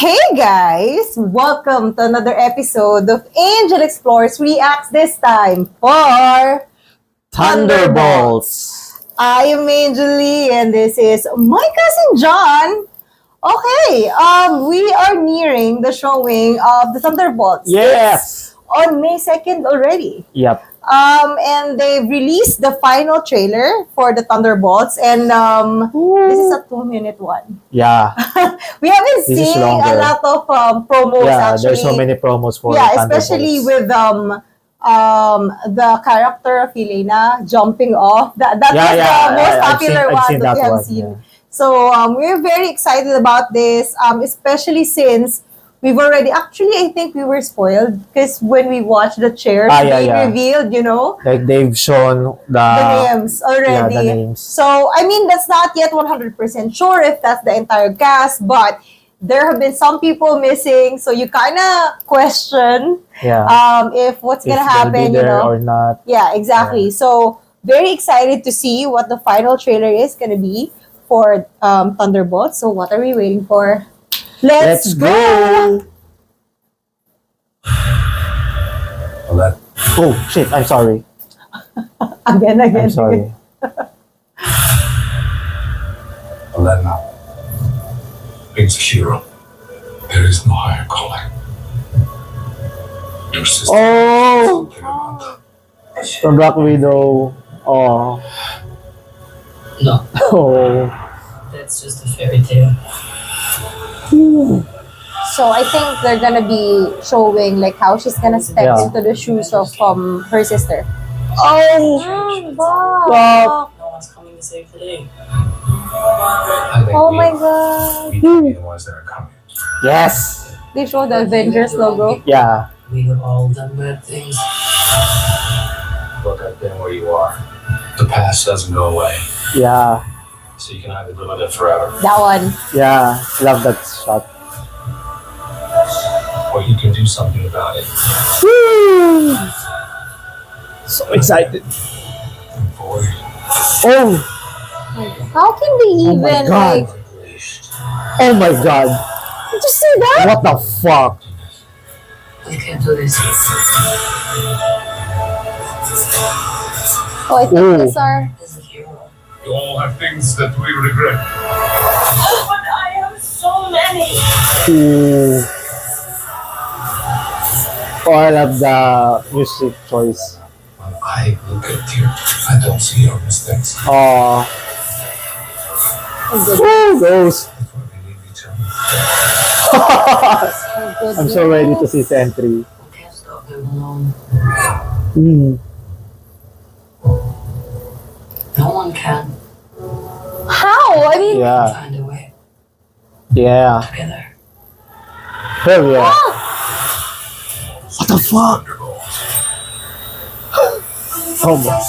Hey guys! Welcome to another episode of Angel Explores Reacts, this time for Thunderbolts. I am Angel Lee and this is my cousin John. Okay, we are nearing the showing of the Thunderbolts. Yes. On May 2nd already. Yep. And they've released the final trailer for the Thunderbolts, and this is a 2-minute one. Yeah. We haven't This is seen a longer. lot of promos Yeah. actually. There's so many promos for Especially Thunderbolts. with the character of Yelena jumping off. That was the most popular one that we have seen. Yeah. So we're very excited about this, especially since we've already, actually, I think we were spoiled because when we watched the chairs being revealed, Like they've shown the names already. Yeah, the names. So, I mean, that's not yet 100% sure if that's the entire cast, but there have been some people missing, so you kind of question if what's going to happen, be there or not. Yeah, exactly. Yeah. So, very excited to see what the final trailer is going to be for Thunderbolts. So, what are we waiting for? Let's go! Oh, shit. I'm sorry. Again. I'm sorry. Yelena is a hero. There is no higher calling. Your sister Oh! is Yelena. From Black Widow. Oh. No, Oh. that's just a fairy tale. So I think they're gonna be showing like how she's gonna step into the shoes of her sister. Oh! Wow! No one's coming to save the day. I think Oh my god! we can be the ones that are coming. Yes! They show the Avengers logo. Yeah. We have all done bad things. Look, I've been where you are. The past doesn't go away, Yeah. so you can either live with it forever, That one. Yeah. Love that shot. or you can do something about it. Woo! So excited. Void Oh! How can they Oh my even God. like? unleashed. Oh my god. Did you see that? What the fuck? We can't do this. Oh, I think Ooh. these are. As a hero. You all have things that we regret. But I have so many. Ooh. Oh, I love the music choice. When I look at you, I don't see your mistakes. Oh. Woo, those. That's why we need each other. Oh, I'm so ready to see Sentry. We can't stop them alone. Mm. No one can. How? I mean, Yeah. Find a way Yeah. together. Hell yeah. What the fuck? Oh my.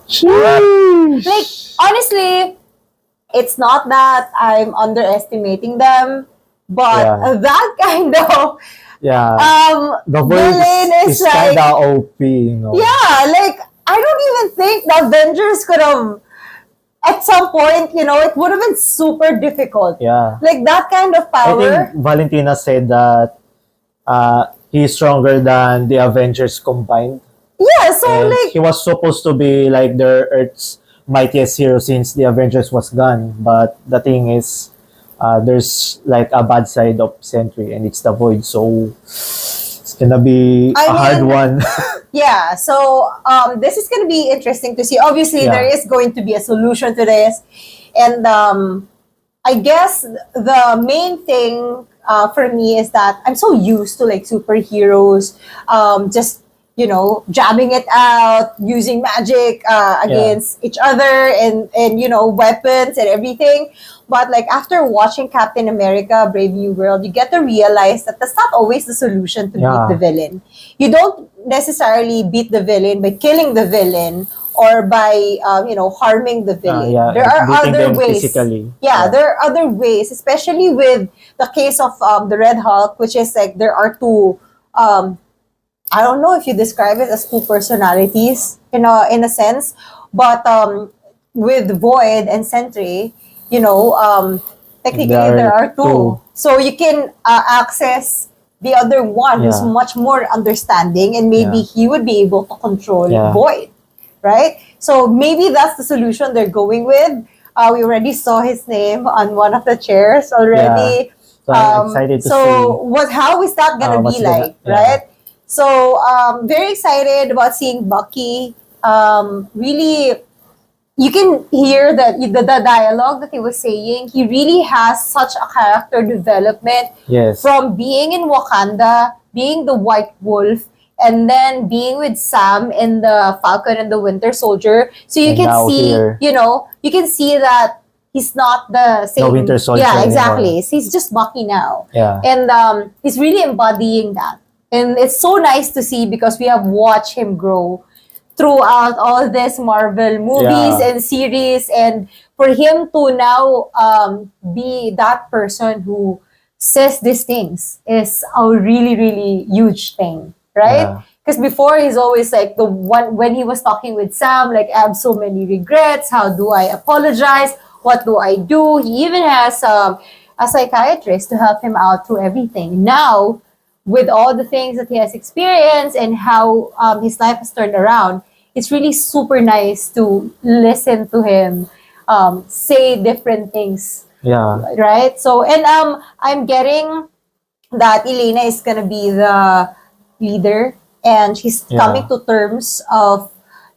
Sheesh. like honestly, it's not that I'm underestimating them, but Yeah. that kind of Yeah. The villain voice is like, kinda OP, you know. yeah, like I don't even think the Avengers could have. At some point, it would have been super difficult. Yeah. Like that kind of I power. think Valentina said that he's stronger than the Avengers combined. Yeah, so And like he was supposed to be like the Earth's mightiest hero since the Avengers was gone. But the thing is, there's like a bad side of Sentry, and it's the Void. So it's gonna be a hard one. yeah, so this is going to be interesting to see. Obviously, Yeah. there is going to be a solution to this. And I guess the main thing for me is that I'm so used to like superheroes just, jabbing it out, using magic against each other and weapons and everything. But like after watching Captain America Brave New World, you get to realize that that's not always the solution to beat the villain. You don't necessarily beat the villain by killing the villain or by harming the villain. There are beating other them ways. physically. There are other ways, especially with the case of the Red Hulk, which is like there are two. I don't know if you describe it as two personalities in a sense, but with Void and Sentry, technically There there are are two. So you can access the other one who's Yeah. much more understanding, and maybe Yeah. he would be able to control Yeah. Void, right? So maybe that's the solution they're going with. We already saw his name on one of the chairs already. So I'm excited to So see how is that gonna what's be gonna. like, right? So very excited about seeing Bucky. Really, you can hear the dialogue that he was saying. He really has such a character development Yes. from being in Wakanda, being the White Wolf, and then being with Sam in the Falcon and the Winter Soldier. So you And can now see, here. you can see that he's not the same. Winter Soldier Yeah, anymore. exactly. So he's just Bucky now. Yeah. And he's really embodying that. And it's so nice to see because we have watched him grow throughout all these Marvel movies Yeah. and series, and for him to now be that person who says these things is a really, really huge thing, right? Yeah. Because before he's always like the one when he was talking with Sam, like I have so many regrets. How do I apologize? What do I do? He even has a psychiatrist to help him out through everything. Now, with all the things that he has experienced and how his life has turned around, it's really super nice to listen to him say different things, Yeah. right? So, and I'm getting that Yelena is gonna be the leader, and she's Yeah. coming to terms of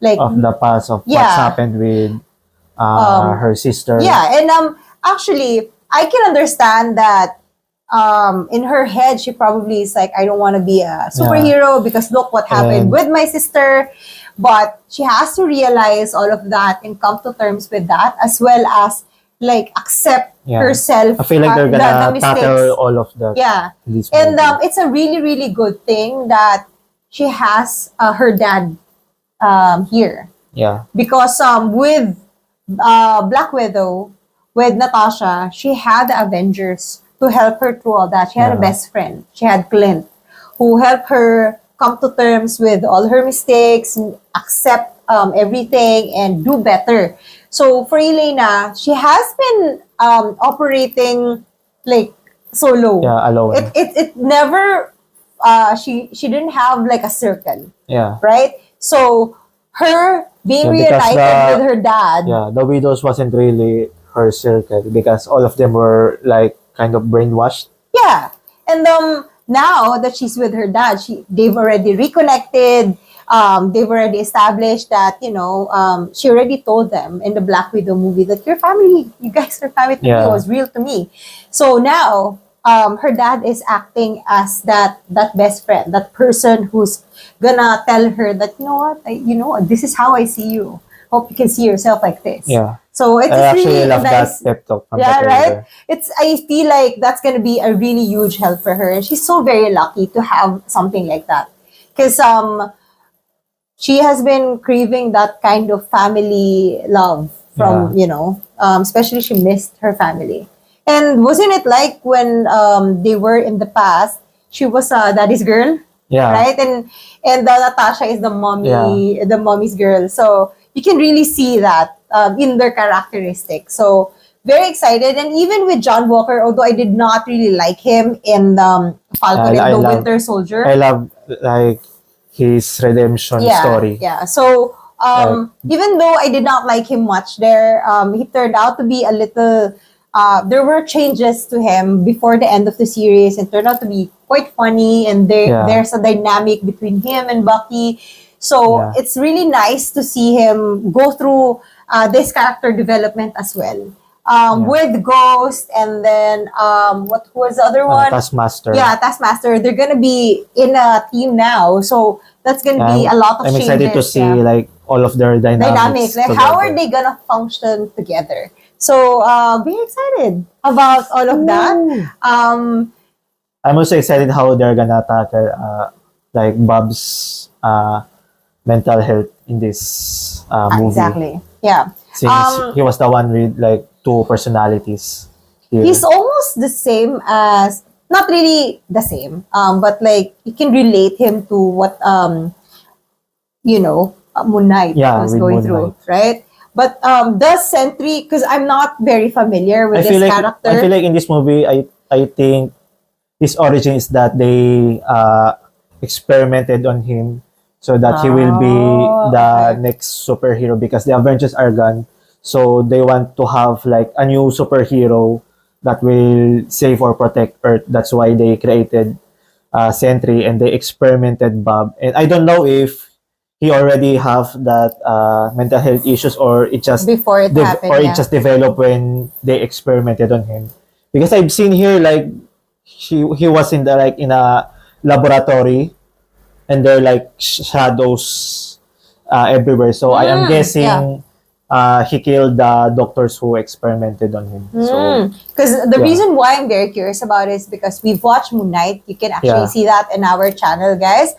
like Of the past of what's Yeah. happened with her sister. yeah, and actually I can understand that in her head she probably is like, I don't want to be a superhero because look what happened And- with my sister. But she has to realize all of that and come to terms with that, as well as like accept Yeah. herself. I feel like they're the gonna mistakes. tackle all of that. Yeah. in this And movie. it's a really, really good thing that she has her dad here. Yeah. Because with Black Widow, with Natasha, she had the Avengers to help her through all that. She had a Yeah. best friend. She had Clint, who helped her come to terms with all her mistakes, accept everything, and do better. So for Yelena, she has been operating like solo. Yeah, alone. It never she didn't have like a circle, Yeah. right? So her being Yeah, because reunited with her dad. Yeah, the widows wasn't really her circle because all of them were like kind of brainwashed. Yeah. And now that she's with her dad, they've already reconnected. They've already established that, she already told them in the Black Widow movie that your family, you guys are family to me, Yeah. it was real to me. So now her dad is acting as that best friend, that person who's gonna tell her that, you know what, this is how I see you. Hope you can see yourself like this. Yeah. So it's I actually really love nice. that pep talk from Yeah, the right. trailer. I feel like that's gonna be a really huge help for her, and she's so very lucky to have something like that, because she has been craving that kind of family love from especially she missed her family. And wasn't it like when they were in the past, she was daddy's girl, Yeah. right? And Natasha is the mommy's girl. So you can really see that in their characteristics. So very excited. And even with John Walker, although I did not really like him in Falcon I and the love- Winter Soldier. I love like his redemption story. Yeah. So even though I did not like him much there, he turned out to be a little. There were changes to him before the end of the series, and turned out to be quite funny. And there's a dynamic between him and Bucky. So Yeah. it's really nice to see him go through this character development as well. With Ghost, and then what was the other one? Taskmaster. Yeah, Taskmaster. They're gonna be in a team now, so that's gonna be a lot of I'm changes. excited to see yeah. like all of their dynamics. Like how are together. they gonna function together? So very excited about all of that. I'm also excited how they're gonna tackle like Bob's mental health in this movie. Exactly. Yeah. Since he was the one with like two personalities. Here. He's almost the same as, not really the same, but like you can relate him to what Moon Knight was with going Moon through, Knight. right? But does Sentry, because I'm not very familiar with this character. I feel like in this movie, I think his origin is that they experimented on him so that he will be the next superhero because the Avengers are gone. So they want to have like a new superhero that will save or protect Earth. That's why they created Sentry and they experimented Bob. And I don't know if he already have that mental health issues or it just Before it happened, or it just developed when they experimented on him. Because I've seen here like he was in the like in a laboratory and there are like shadows everywhere. So I am guessing he killed the doctors who experimented on him. So because the reason why I'm very curious about it is because we've watched Moon Knight. You can actually see that in our channel, guys.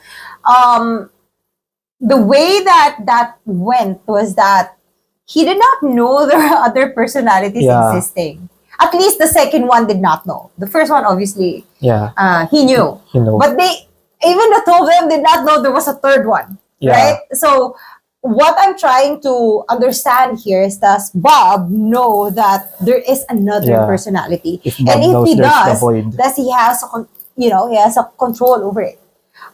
The way that went was that he did not know there are other personalities existing. At least the second one did not know. The first one, obviously, he knew. But even the two of them did not know there was a third one, right? So what I'm trying to understand here is, does Bob know that there is another personality? And if he does he has he has a control over it?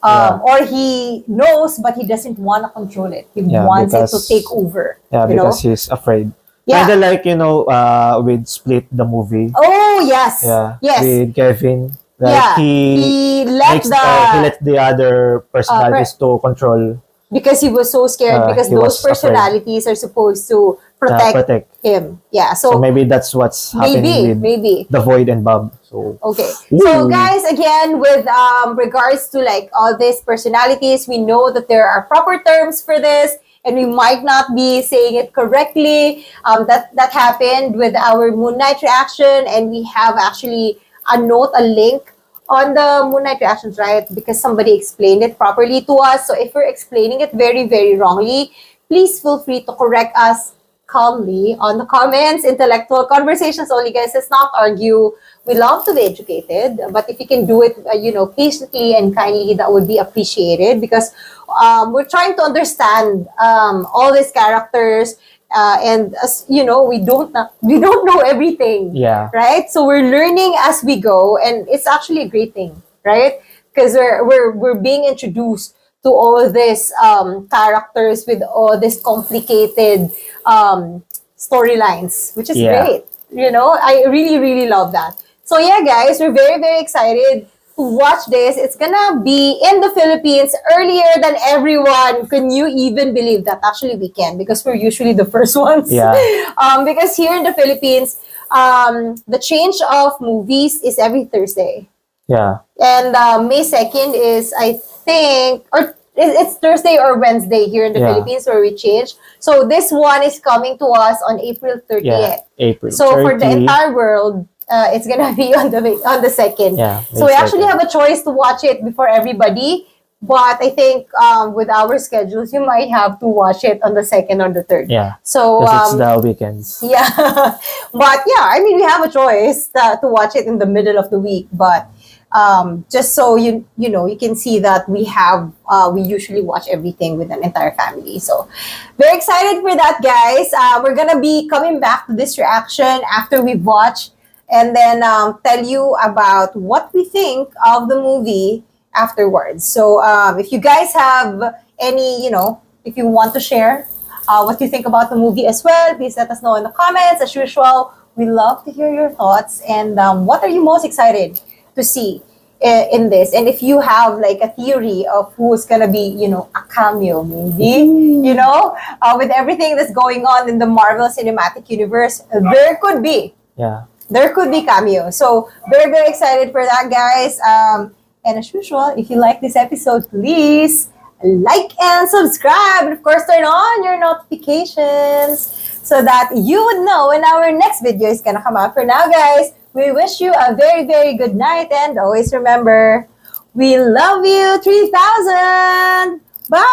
Or he knows, but he doesn't want to control it. He wants it to take over. Yeah, because he's afraid. Yeah. Kind of like, with Split, the movie. Oh, yes. Yeah. Yes. With Kevin. Like he let he let the other personalities to control. Because he was so scared because those personalities are supposed to protect him. Yeah. So maybe that's what's happening with the Void and Bob. So okay. So guys, again, with regards to like all these personalities, we know that there are proper terms for this. And we might not be saying it correctly. That happened with our Moon Knight reaction, and we have actually a link on the Moon Knight reactions, right? Because somebody explained it properly to us. So if we're explaining it very, very wrongly, please feel free to correct us calmly on the comments. Intellectual conversations only, guys. Let's not argue. We love to be educated, but if you can do it, patiently and kindly, that would be appreciated because we're trying to understand all these characters, and as you know, we don't know everything, right? So we're learning as we go, and it's actually a great thing, right? Because we're being introduced to all these characters with all these complicated storylines, which is great. I really, really love that. So yeah, guys, we're very, very excited to watch this. It's gonna be in the Philippines earlier than everyone. Can you even believe that? Actually, we can because we're usually the first ones. Yeah. Because here in the Philippines, the change of movies is every Thursday. Yeah. And May 2nd is, I think, or it's Thursday or Wednesday here in the Philippines where we change. So this one is coming to us on April 30th. Yeah, April. So for the entire world, it's gonna be on the 2nd. Yeah, so we actually have a choice to watch it before everybody. But I think with our schedules, you might have to watch it on the 2nd or the 3rd. Yeah. So because it's the weekends. Yeah. But yeah, I mean, we have a choice to watch it in the middle of the week. But just so you can see that we usually watch everything with an entire family. So very excited for that, guys. We're gonna be coming back to this reaction after we watch, and then tell you about what we think of the movie afterwards. So if you guys have any, if you want to share what you think about the movie as well, please let us know in the comments. As usual, we love to hear your thoughts and what are you most excited to see in this. And if you have like a theory of who's gonna be, a cameo maybe, with everything that's going on in the Marvel Cinematic Universe, there could be. Yeah. There could be cameos. So very, very excited for that, guys. And as usual, if you like this episode, please like and subscribe. And of course, turn on your notifications so that you would know when our next video is gonna come out. For now, guys, we wish you a very, very good night. And always remember, we love you 3000. Bye!